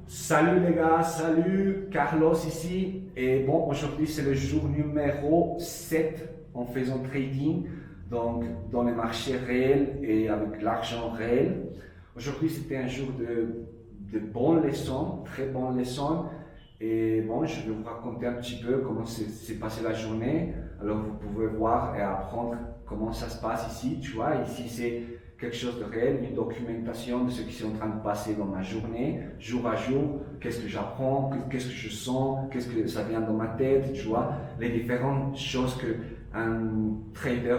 Salut les gars, salut Carlos ici. Et bon, aujourd'hui c'est le jour numéro 7 en faisant trading, donc dans les marchés réels et avec l'argent réel. Aujourd'hui c'était un jour de bonnes leçons, très bonnes leçons. Et bon, je vais vous raconter un petit peu comment s'est passée la journée. Alors vous pouvez voir et apprendre comment ça se passe ici. Tu vois, ici c'est quelque chose de réel, une documentation de ce qui s'est en train de passer dans ma journée, jour à jour, qu'est-ce que j'apprends, qu'est-ce que je sens, qu'est-ce que ça vient dans ma tête, tu vois, les différentes choses que un trader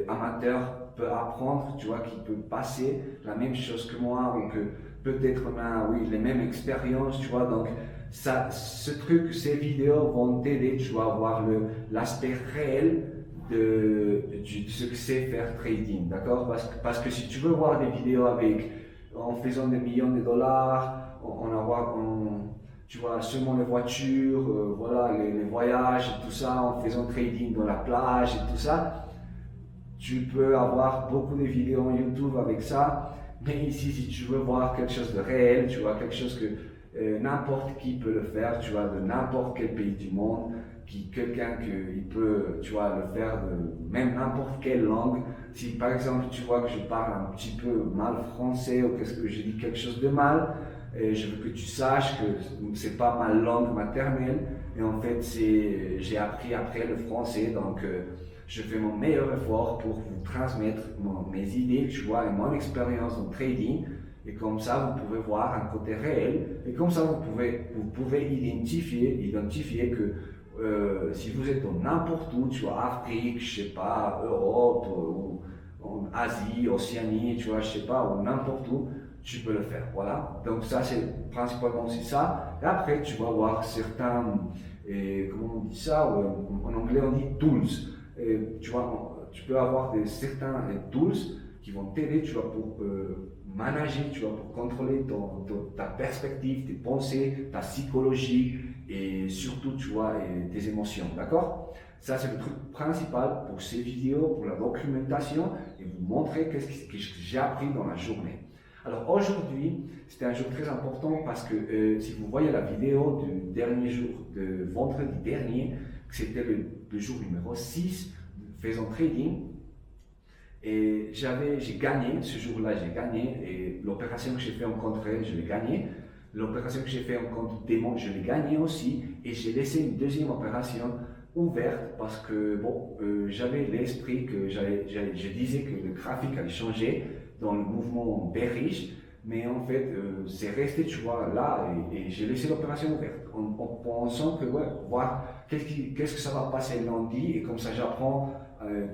amateur peut apprendre, tu vois, qui peut passer la même chose que moi ou que peut-être on a, oui, les mêmes expériences, tu vois, donc ça, ce truc, ces vidéos vont t'aider, tu vas voir l'aspect réel de ce que c'est faire trading, d'accord? Parce que si tu veux voir des vidéos en faisant des millions de dollars, tu vois, seulement les voitures, voilà, les voyages et tout ça, en faisant trading dans la plage et tout ça, tu peux avoir beaucoup de vidéos en YouTube avec ça, mais ici, si tu veux voir quelque chose de réel, tu vois, quelque chose que n'importe qui peut le faire, tu vois, de n'importe quel pays du monde, quelqu'un qui peut, tu vois, le faire de même n'importe quelle langue. Si par exemple tu vois que je parle un petit peu mal français ou que je dis quelque chose de mal, et je veux que tu saches que c'est pas ma langue maternelle et en fait j'ai appris après le français, donc je fais mon meilleur effort pour vous transmettre mes idées, tu vois, et mon expérience en trading. Et comme ça, vous pouvez voir un côté réel. Et comme ça, vous pouvez identifier que si vous êtes dans n'importe où, tu vois, Afrique, je sais pas, Europe, ou en Asie, Océanie, tu vois, je sais pas, ou n'importe où, tu peux le faire. Voilà. Donc ça, c'est principalement c'est ça. Et après, tu vas voir certains, comment on dit ça, en anglais on dit tools. Tu vois, tu peux avoir certains tools qui vont t'aider, tu vois, pour manager, tu vois, pour contrôler ta perspective, tes pensées, ta psychologie et surtout, tu vois, tes émotions, d'accord? Ça, c'est le truc principal pour ces vidéos, pour la documentation et vous montrer qu'est-ce que j'ai appris dans la journée. Alors aujourd'hui, c'était un jour très important parce que si vous voyez la vidéo du dernier jour, de vendredi dernier, c'était le jour numéro 6, faisant trading, et j'ai gagné, ce jour-là j'ai gagné, et l'opération que j'ai fait en compte réel, je l'ai gagné. L'opération que j'ai fait en compte démon, je l'ai gagné aussi, et j'ai laissé une deuxième opération ouverte parce que bon, j'avais l'esprit que je disais que le graphique allait changer dans le mouvement bearish, mais en fait c'est resté, tu vois, là, et j'ai laissé l'opération ouverte en pensant que, ouais, voir qu'est-ce que ça va passer lundi, et comme ça j'apprends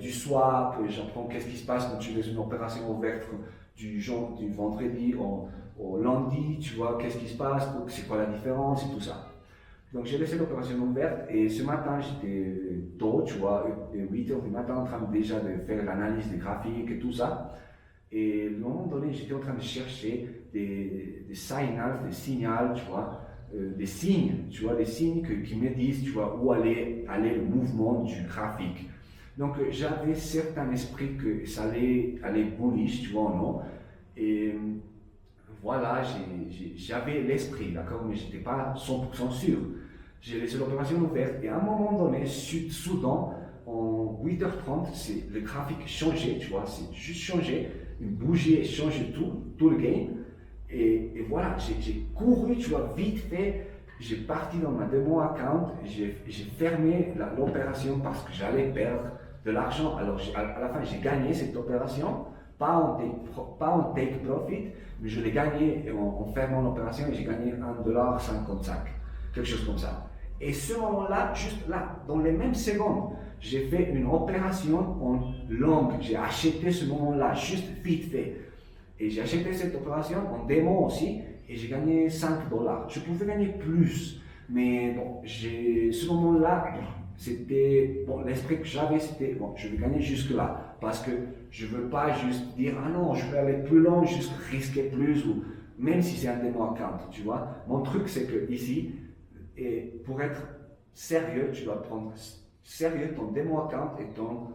du swap, j'apprends qu'est-ce qui se passe quand tu laisses une opération ouverte du vendredi au lundi, tu vois, qu'est-ce qui se passe, c'est quoi la différence et tout ça. Donc j'ai laissé l'opération ouverte et ce matin j'étais tôt, tu vois, 8 h du matin en train déjà de faire l'analyse des graphiques et tout ça. Et à un moment donné, j'étais en train de chercher des signals, des signaux, tu vois, des signes, tu vois, des signes qui me disent, tu vois, où aller le mouvement du graphique. Donc j'avais certain esprit que ça allait aller bullish, tu vois, non. Et voilà, j'avais l'esprit, d'accord, mais je n'étais pas 100% sûr. J'ai laissé l'opération ouverte et à un moment donné, soudain, en 8h30, le graphique changeait, tu vois, c'est juste changé, une bougie changeait tout le game. Et voilà, j'ai couru, tu vois, vite fait, j'ai parti dans ma démo account, j'ai fermé l'opération parce que j'allais perdre de l'argent. Alors à la fin, j'ai gagné cette opération, pas en take profit, mais je l'ai gagné en fermant l'opération et j'ai gagné 1,55 $, quelque chose comme ça. Et ce moment-là, juste là, dans les mêmes secondes, j'ai fait une opération en longue. J'ai acheté ce moment-là, juste vite fait. Et j'ai acheté cette opération en démo aussi et j'ai gagné 5 $. Je pouvais gagner plus, mais bon, ce moment-là, c'était, bon, l'esprit que j'avais, c'était, bon, je vais gagner jusque-là, parce que je ne veux pas juste dire, ah non, je vais aller plus loin, juste risquer plus, ou même si c'est un démo account, tu vois. Mon truc, c'est que ici, et pour être sérieux, tu dois prendre sérieux ton démo account et ton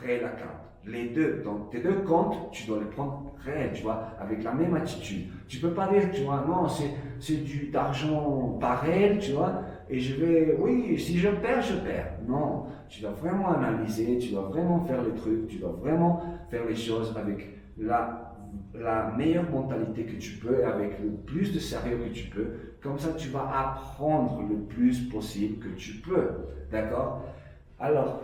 réel account. les deux. Donc, tes deux comptes, tu dois les prendre réels, tu vois, avec la même attitude. Tu peux pas dire, tu vois, non, c'est d'argent pas réel, tu vois, et je vais, oui, si je perds, je perds. Non, tu dois vraiment analyser, tu dois vraiment faire les trucs, tu dois vraiment faire les choses avec la meilleure mentalité que tu peux, avec le plus de sérieux que tu peux. Comme ça, tu vas apprendre le plus possible que tu peux. D'accord? Alors,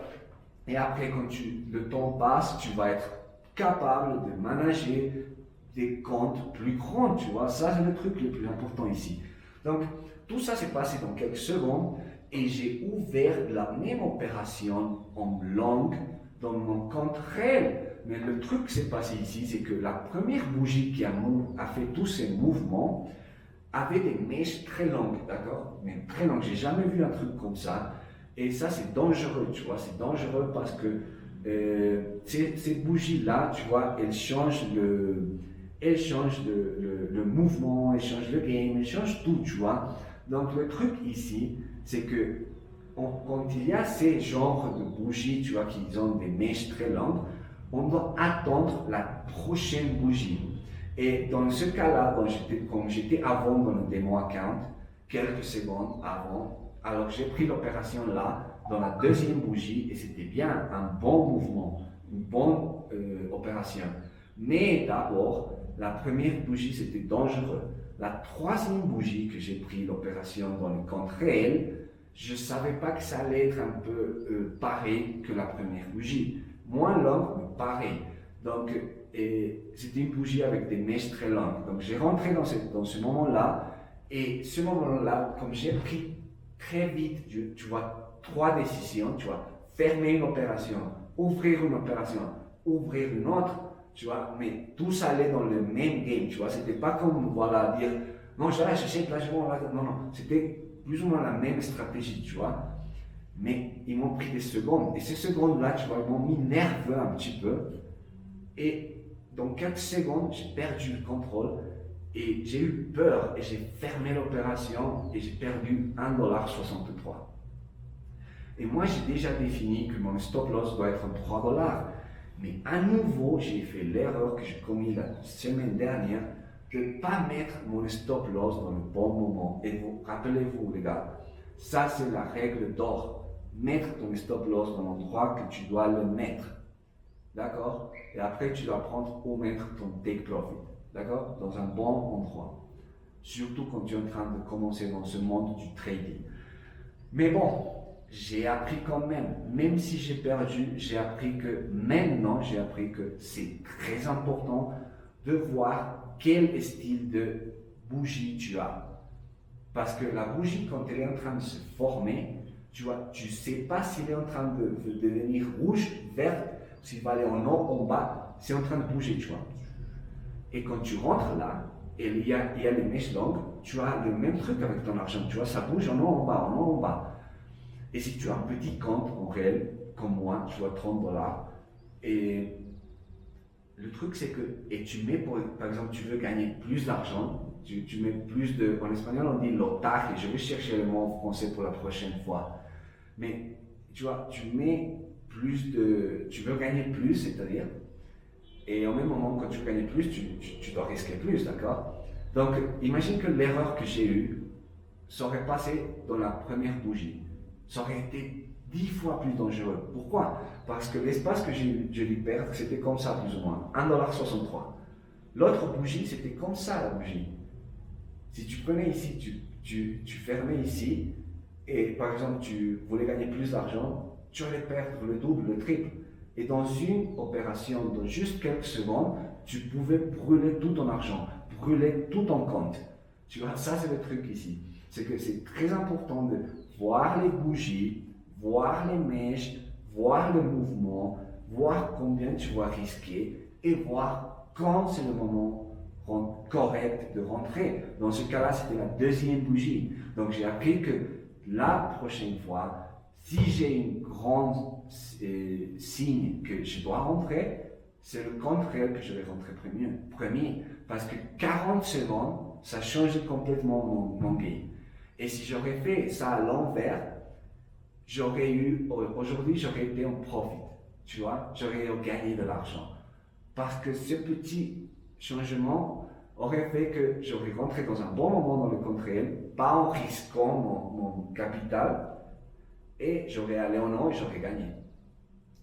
et après, quand le temps passe, tu vas être capable de manager des comptes plus grands, tu vois. Ça, c'est le truc le plus important ici. Donc, tout ça s'est passé dans quelques secondes et j'ai ouvert la même opération en langue dans mon compte réel. Mais le truc qui s'est passé ici, c'est que la première bougie qui a fait tous ces mouvements avait des mèches très longues, d'accord? Mais très longues. J'ai jamais vu un truc comme ça. Et ça, c'est dangereux, tu vois. C'est dangereux parce que ces bougies-là, tu vois, elles changent le mouvement, elles changent le game, elles changent tout, tu vois. Donc, le truc ici, c'est que quand il y a ces genres de bougies, tu vois, qui ont des mèches très longues, on doit attendre la prochaine bougie. Et dans ce cas-là, comme j'étais avant dans le démo account, quelques secondes avant, alors j'ai pris l'opération là, dans la deuxième bougie, et c'était bien un bon mouvement, une bonne opération. Mais d'abord, la première bougie, c'était dangereux. La troisième bougie que j'ai pris l'opération dans le compte réel, je ne savais pas que ça allait être un peu pareil que la première bougie. Moins longue, mais pareil. Donc, c'était une bougie avec des mèches très longues. Donc, j'ai rentré dans ce moment-là, et ce moment-là, comme j'ai pris très vite, tu vois, 3 décisions, tu vois, fermer une opération, ouvrir une opération, ouvrir une autre, tu vois, mais tout ça allait dans le même game, tu vois, c'était pas comme, voilà, dire, non, j'achète là, non, non, c'était plus ou moins la même stratégie, tu vois, mais ils m'ont pris des secondes, et ces secondes-là, tu vois, ils m'ont mis nerveux un petit peu, et dans quelques secondes, j'ai perdu le contrôle, et j'ai eu peur, et j'ai fermé l'opération, et j'ai perdu 1,63 $. Et moi, j'ai déjà défini que mon stop loss doit être 3 $. Mais à nouveau, j'ai fait l'erreur que j'ai commise la semaine dernière de ne pas mettre mon stop loss dans le bon moment. Et rappelez-vous, les gars, ça c'est la règle d'or. Mettre ton stop loss dans l'endroit que tu dois le mettre. D'accord? Et après, tu dois prendre ou mettre ton take profit. D'accord? Dans un bon endroit. Surtout quand tu es en train de commencer dans ce monde du trading. Mais bon, j'ai appris quand même si j'ai perdu, j'ai appris que maintenant, j'ai appris que c'est très important de voir quel style de bougie tu as. Parce que la bougie, quand elle est en train de se former, tu vois, tu ne sais pas s'il est en train de devenir rouge, verte, s'il va aller en haut, en bas, c'est en train de bouger, tu vois. Et quand tu rentres là, et il y a les mèches longues, tu as le même truc avec ton argent, tu vois, ça bouge en haut, en bas, en haut, en bas. Et si tu as un petit compte en réel, comme moi, tu vois, 30 $, et le truc c'est que, et tu mets, par exemple, tu veux gagner plus d'argent, tu mets plus de, en espagnol on dit lotaje, et je vais chercher le mot en français pour la prochaine fois. Mais, tu vois, tu mets plus tu veux gagner plus, c'est-à-dire, et au même moment, quand tu veux gagner plus, tu dois risquer plus, d'accord? Donc, imagine que l'erreur que j'ai eue serait passée dans la première bougie. Ça aurait été 10 fois plus dangereux. Pourquoi? Parce que l'espace que j'ai dû perdre, c'était comme ça plus ou moins, 1,63 $. L'autre bougie, c'était comme ça la bougie. Si tu prenais ici, tu fermais ici, et par exemple tu voulais gagner plus d'argent, tu allais perdre le double, le triple. Et dans une opération, dans juste quelques secondes, tu pouvais brûler tout ton argent, brûler tout ton compte. Tu vois, ça c'est le truc ici. C'est que c'est très important de voir les bougies, voir les mèches, voir le mouvement, voir combien tu vas risquer et voir quand c'est le moment correct de rentrer. Dans ce cas-là, c'était la deuxième bougie. Donc j'ai appris que la prochaine fois, si j'ai une grande signe que je dois rentrer, c'est le compte réel que je vais rentrer premier. Parce que 40 secondes, ça change complètement mon game. Et si j'aurais fait ça à l'envers, aujourd'hui, j'aurais été en profit. tu vois, j'aurais gagné de l'argent. Parce que ce petit changement aurait fait que j'aurais rentré dans un bon moment dans le compte réel, pas en risquant mon capital, et j'aurais allé en haut et j'aurais gagné.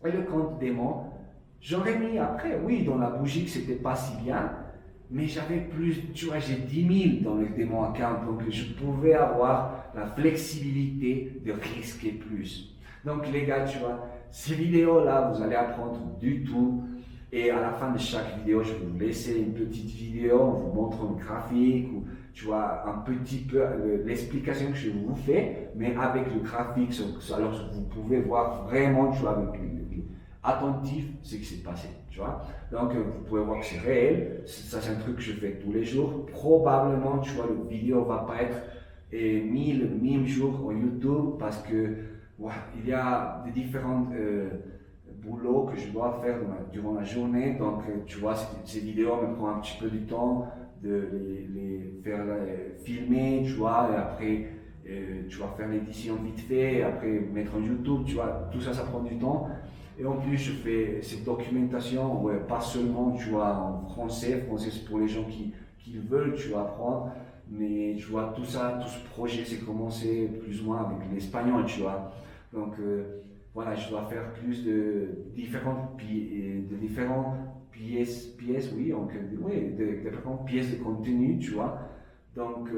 Et le compte démon, j'aurais mis après, oui, dans la bougie que c'était pas si bien, mais j'avais plus, tu vois, j'ai 10 000 dans le démon account, donc je pouvais avoir la flexibilité de risquer plus. Donc les gars, tu vois, ces vidéos-là, vous allez apprendre du tout. Et à la fin de chaque vidéo, je vais vous laisser une petite vidéo en vous montrant le graphique ou tu vois un petit peu l'explication que je vous fais, mais avec le graphique, alors vous pouvez voir vraiment, tu vois, avec attentif ce qui s'est passé, tu vois. Donc vous pouvez voir que c'est réel. Ça c'est un truc que je fais tous les jours. Probablement, tu vois, la vidéo va pas être mis le même jour sur YouTube parce que ouais, il y a des différentes boulot que je dois faire durant la journée. Donc, tu vois, ces vidéos me prennent un petit peu du temps de les faire filmer, tu vois, et après, tu vas faire l'édition vite fait, et après mettre en YouTube, tu vois, tout ça, ça prend du temps. Et en plus, je fais cette documentation, ouais, pas seulement, tu vois, en français c'est pour les gens qui veulent, tu vois, apprendre, mais tu vois, tout ça, tout ce projet, c'est commencé plus ou moins avec l'espagnol, tu vois. Donc, voilà, je dois faire plus de différentes pièces, oui, donc, oui, de différentes pièces de contenu, tu vois. Donc,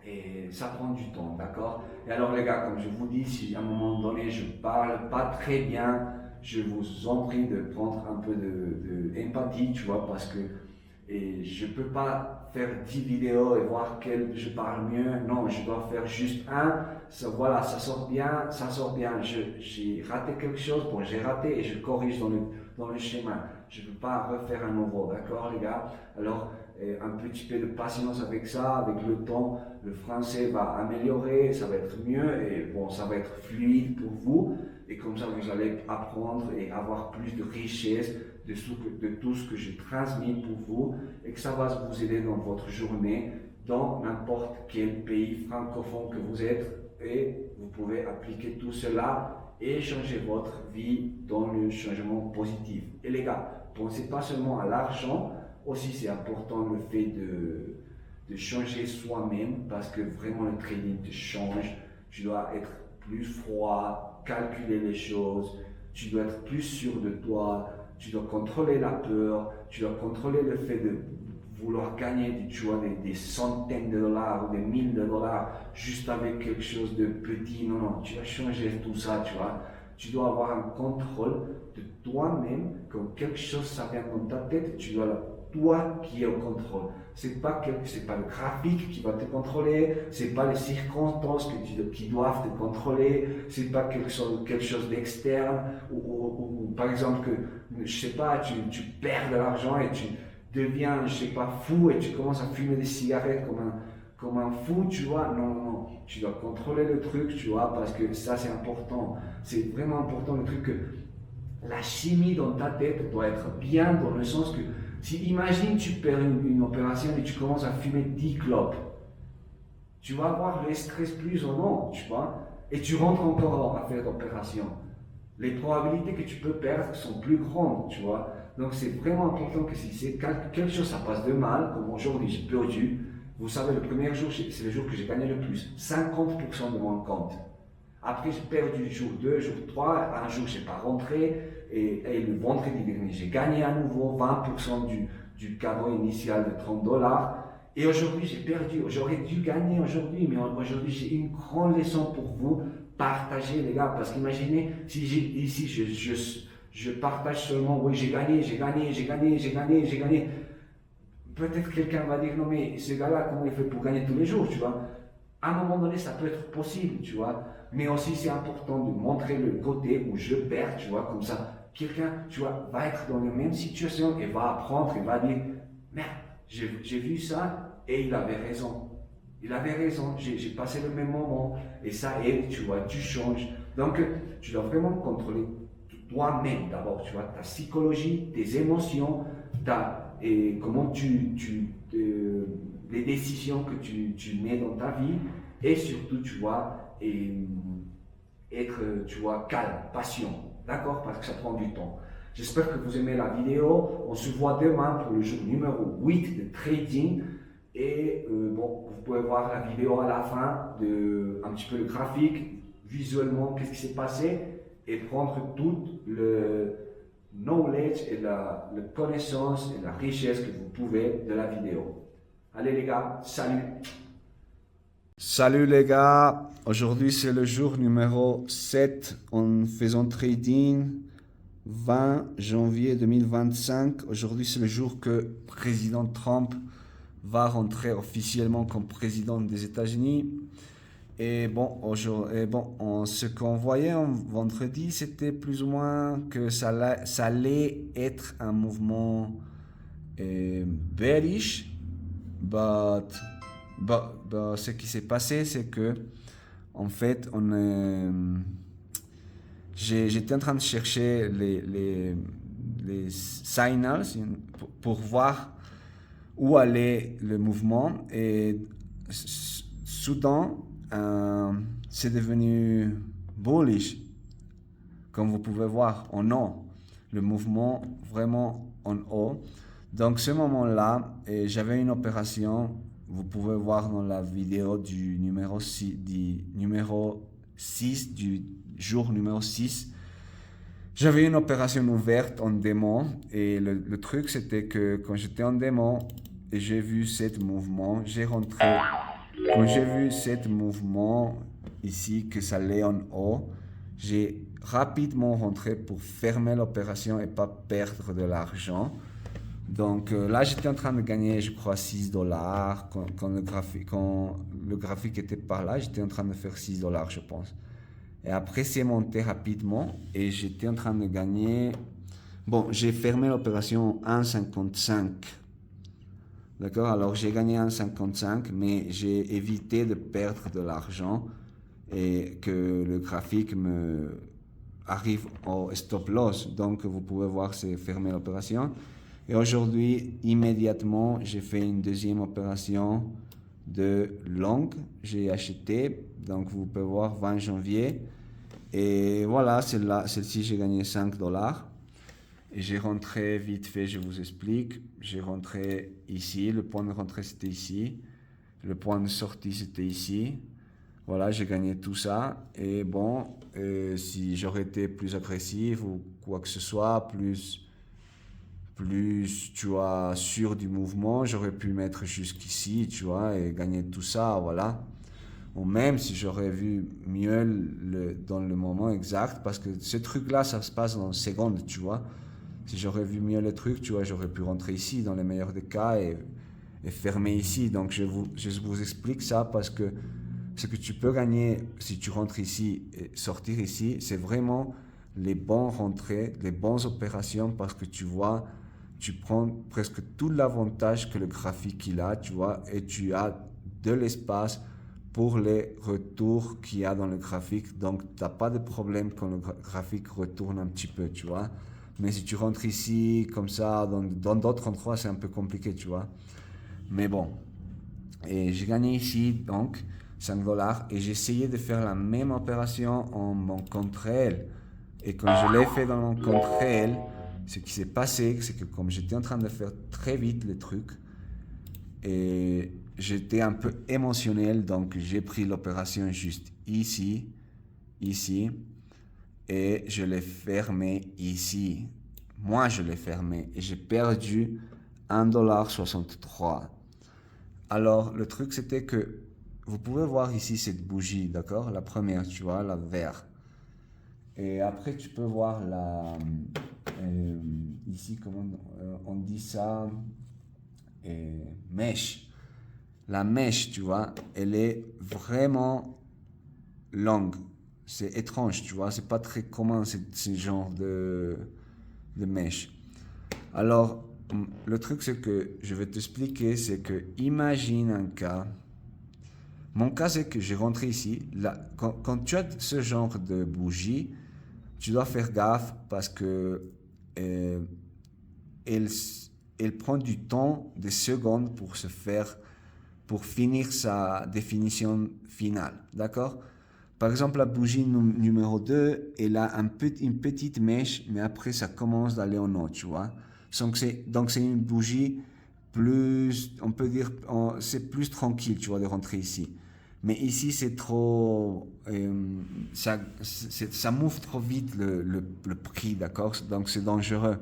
et ça prend du temps, d'accord? Et alors, les gars, comme je vous dis, si à un moment donné je parle pas très bien, je vous en prie de prendre un peu d'empathie, tu vois, parce que et je ne peux pas faire 10 vidéos et voir quelle je parle mieux. Non, je dois faire juste un. Ça, voilà, ça sort bien, ça sort bien. J'ai raté quelque chose, bon, j'ai raté et je corrige dans le schéma. Je ne peux pas refaire un nouveau, d'accord, les gars? Alors, un petit peu de patience avec ça, avec le temps, le français va améliorer, ça va être mieux et bon, ça va être fluide pour vous. Et comme ça, vous allez apprendre et avoir plus de richesse de tout ce que j'ai transmis pour vous et que ça va vous aider dans votre journée, dans n'importe quel pays francophone que vous êtes et vous pouvez appliquer tout cela et changer votre vie dans le changement positif. Et les gars, pensez pas seulement à l'argent, aussi c'est important le fait de changer soi-même parce que vraiment le trading te change. Tu dois être plus froid, calculer les choses, tu dois être plus sûr de toi, tu dois contrôler la peur, tu dois contrôler le fait de vouloir gagner tu vois, des centaines de dollars ou des milliers de dollars juste avec quelque chose de petit. Non, non, tu vas changer tout ça, tu vois. Tu dois avoir un contrôle de toi-même. Quand quelque chose ça vient dans ta tête, tu dois toi qui es au contrôle. C'est pas le graphique qui va te contrôler, c'est pas les circonstances qui doivent te contrôler, c'est pas quelque chose d'externe ou par exemple que je sais pas, tu perds de l'argent et tu deviens, je sais pas, fou et tu commences à fumer des cigarettes comme un fou, tu vois. Non, non, non, tu dois contrôler le truc, tu vois, parce que ça c'est important. C'est vraiment important le truc que la chimie dans ta tête doit être bien dans le sens que si imagine tu perds une opération et tu commences à fumer 10 clopes, tu vas avoir le stress plus ou non, tu vois, et tu rentres encore à faire l'opération. Les probabilités que tu peux perdre sont plus grandes, tu vois. Donc c'est vraiment important que si c'est quelque chose ça passe de mal, comme aujourd'hui j'ai perdu, vous savez le premier jour c'est le jour que j'ai gagné le plus, 50% de mon compte. Après j'ai perdu jour 2, jour 3, un jour je n'ai pas rentré, et le vendredi dernier j'ai gagné à nouveau 20% du cadeau initial de 30 dollars. Et aujourd'hui j'ai perdu, j'aurais dû gagner aujourd'hui, mais aujourd'hui j'ai une grande leçon pour vous, partager les gars, parce qu'imaginez si ici je partage seulement, oui j'ai gagné, peut-être quelqu'un va dire non mais ce gars-là comment il fait pour gagner tous les jours, tu vois. À un moment donné ça peut être possible, tu vois, mais aussi c'est important de montrer le côté où je perds, tu vois, comme ça quelqu'un, tu vois, va être dans la même situation et va apprendre et va dire merde, j'ai vu ça et il avait raison. Il avait raison, j'ai passé le même moment et ça aide, tu vois, tu changes. Donc, tu dois vraiment contrôler toi-même d'abord, tu vois, ta psychologie, tes émotions, et comment les décisions que tu mets dans ta vie et surtout, tu vois, et être, tu vois, calme, patient. d'accord? Parce que ça prend du temps. J'espère que vous aimez la vidéo. On se voit demain pour le jour numéro 8 de trading. Et bon, vous pouvez voir la vidéo à la fin de un petit peu le graphique, visuellement, qu'est-ce qui s'est passé, et prendre tout le knowledge et la connaissance et la richesse que vous pouvez de la vidéo. Allez les gars, salut! Salut les gars, aujourd'hui c'est le jour numéro 7 en faisant trading, 20 janvier 2025. Aujourd'hui c'est le jour que président Trump va rentrer officiellement comme président des États-Unis. Et bon, ce qu'on voyait en vendredi, c'était plus ou moins que ça allait être un mouvement bearish, but ce qui s'est passé, c'est que en fait, j'étais en train de chercher les signals pour voir où allait le mouvement, et soudain c'est devenu bullish, comme vous pouvez voir en haut, le mouvement vraiment en haut. Donc ce moment-là, j'avais une opération, vous pouvez voir dans la vidéo du numéro 6, du jour numéro 6, j'avais une opération ouverte en démo, et le truc c'était que quand j'étais en démo et j'ai vu ce mouvement, j'ai rentré. Quand j'ai vu ce mouvement ici, que ça allait en haut, j'ai rapidement rentré pour fermer l'opération et pas perdre de l'argent. Donc là, j'étais en train de gagner, je crois, $6. Quand le graphique était par là, j'étais en train de faire $6, je pense. Et après, c'est monté rapidement et j'étais en train de gagner. Bon, j'ai fermé l'opération 1,55. D'accord? Alors, j'ai gagné 1,55, mais j'ai évité de perdre de l'argent et que le graphique me arrive au stop loss. Donc, vous pouvez voir, c'est fermer l'opération. Et aujourd'hui, immédiatement, j'ai fait une deuxième opération de long. J'ai acheté, donc vous pouvez voir 20 janvier. Et voilà, celle-ci, j'ai gagné $5. Et j'ai rentré vite fait, je vous explique. J'ai rentré ici, le point de rentrée c'était ici. Le point de sortie c'était ici. Voilà, j'ai gagné tout ça. Et bon, si j'aurais été plus agressif ou quoi que ce soit, plus tu vois, sûr du mouvement, j'aurais pu mettre jusqu'ici, tu vois, et gagner tout ça, voilà. Ou même si j'aurais vu mieux dans le moment exact, parce que ce truc-là, ça se passe en secondes, tu vois. Si j'aurais vu mieux le truc, tu vois, j'aurais pu rentrer ici dans les meilleurs des cas et fermer ici. Donc je vous explique ça parce que ce que tu peux gagner si tu rentres ici et sortir ici, c'est vraiment les bons rentrées, les bonnes opérations, parce que tu vois, tu prends presque tout l'avantage que le graphique il a, tu vois, et tu as de l'espace pour les retours qu'il y a dans le graphique. Donc tu n'as pas de problème quand le graphique retourne un petit peu, tu vois. Mais si tu rentres ici, comme ça, dans d'autres endroits, c'est un peu compliqué, tu vois. Mais bon. Et j'ai gagné ici, donc, $5. Et j'ai essayé de faire la même opération en mon compte réel. Et quand je l'ai fait dans mon compte réel, ce qui s'est passé, c'est que comme j'étais en train de faire très vite les trucs, et j'étais un peu émotionnel, donc j'ai pris l'opération juste ici, et je l'ai fermé ici. Moi, je l'ai fermé et j'ai perdu $1,63. Alors, le truc, c'était que vous pouvez voir ici cette bougie, d'accord? La première, tu vois, la verte. Et après, tu peux voir ici, comment on dit ça, mèche. La mèche, tu vois, elle est vraiment longue. C'est étrange, tu vois, c'est pas très commun ce genre de mèche. Alors, le truc, c'est que je vais t'expliquer, c'est que imagine un cas. Mon cas, c'est que j'ai rentré ici. Là, quand tu as ce genre de bougie, tu dois faire gaffe parce que elle prend du temps, des secondes pour finir sa définition finale, d'accord? Par exemple, la bougie numéro 2, elle a une petite mèche, mais après, ça commence d'aller en haut, tu vois. Donc, c'est une bougie plus, on peut dire, c'est plus tranquille, tu vois, de rentrer ici. Mais ici, c'est trop, ça m'ouvre trop vite le prix, d'accord? Donc, c'est dangereux.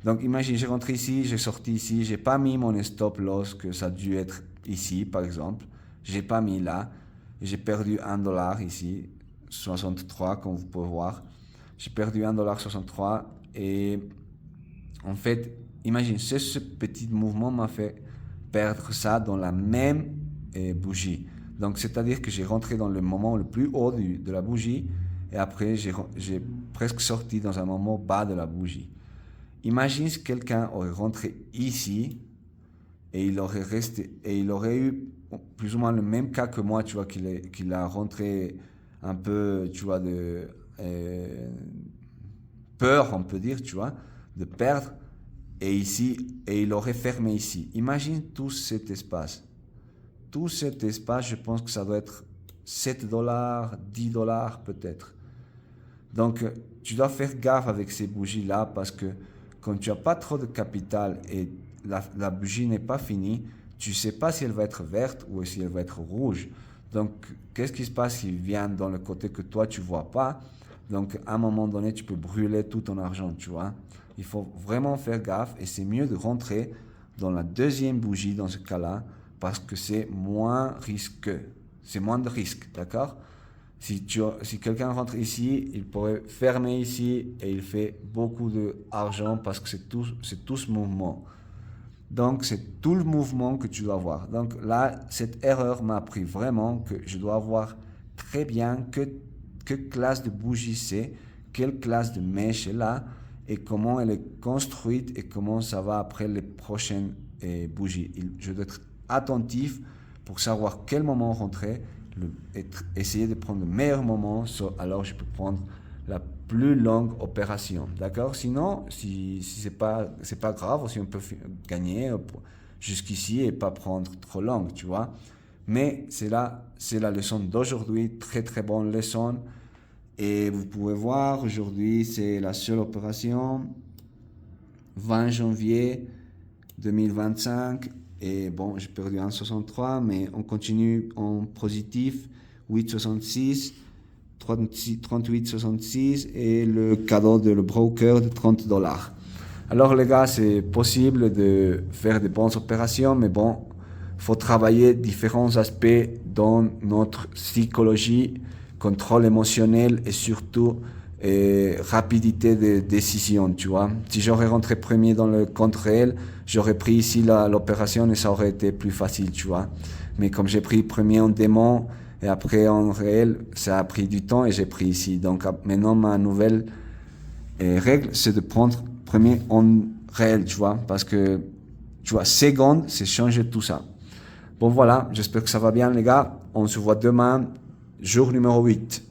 Donc, imagine, j'ai rentré ici, j'ai sorti ici, j'ai pas mis mon stop loss, que ça a dû être ici, par exemple. J'ai pas mis là. J'ai perdu $1 ici, 63, comme vous pouvez voir. J'ai perdu $1,63 et en fait, imagine, ce petit mouvement m'a fait perdre ça dans la même bougie. Donc, c'est-à-dire que j'ai rentré dans le moment le plus haut de la bougie et après, j'ai presque sorti dans un moment bas de la bougie. Imagine si quelqu'un aurait rentré ici et il aurait resté, et il aurait eu plus ou moins le même cas que moi, tu vois, qu'il a rentré un peu, tu vois, de peur, on peut dire, tu vois, de perdre, et ici, et il aurait fermé ici. Imagine tout cet espace. Tout cet espace, je pense que ça doit être $7, $10 peut-être. Donc, tu dois faire gaffe avec ces bougies-là parce que quand tu n'as pas trop de capital et la bougie n'est pas finie, tu ne sais pas si elle va être verte ou si elle va être rouge. Donc, qu'est-ce qui se passe s'il vient dans le côté que toi, tu ne vois pas? Donc, à un moment donné, tu peux brûler tout ton argent, tu vois. Il faut vraiment faire gaffe et c'est mieux de rentrer dans la deuxième bougie dans ce cas-là parce que c'est moins risqueux. C'est moins de risques, d'accord? Si quelqu'un rentre ici, il pourrait fermer ici et il fait beaucoup d'argent parce que c'est tout ce mouvement. Donc, c'est tout le mouvement que tu dois voir. Donc là, cette erreur m'a appris vraiment que je dois voir très bien que classe de bougie c'est, quelle classe de mèche est là et comment elle est construite et comment ça va après les prochaines bougies. Je dois être attentif pour savoir quel moment rentrer, essayer de prendre le meilleur moment, alors je peux prendre la plus longue opération, d'accord? Sinon, si c'est pas grave, si on peut gagner jusqu'ici et pas prendre trop long, tu vois. Mais c'est la leçon d'aujourd'hui, très très bonne leçon. Et vous pouvez voir, aujourd'hui, c'est la seule opération, 20 janvier 2025. Et bon, j'ai perdu 1,63, mais on continue en positif, 8,66, 38,66 et le cadeau de le broker de $30. Alors les gars, c'est possible de faire des bonnes opérations, mais bon, il faut travailler différents aspects dans notre psychologie, contrôle émotionnel et surtout rapidité de décision, tu vois. Si j'aurais rentré premier dans le compte réel, j'aurais pris ici l'opération et ça aurait été plus facile, tu vois. Mais comme j'ai pris premier en démon et après en réel, ça a pris du temps et j'ai pris ici. Donc maintenant, ma nouvelle règle, c'est de prendre premier en réel, tu vois. Parce que, tu vois, seconde, c'est changer tout ça. Bon voilà, j'espère que ça va bien les gars. On se voit demain, jour numéro 8.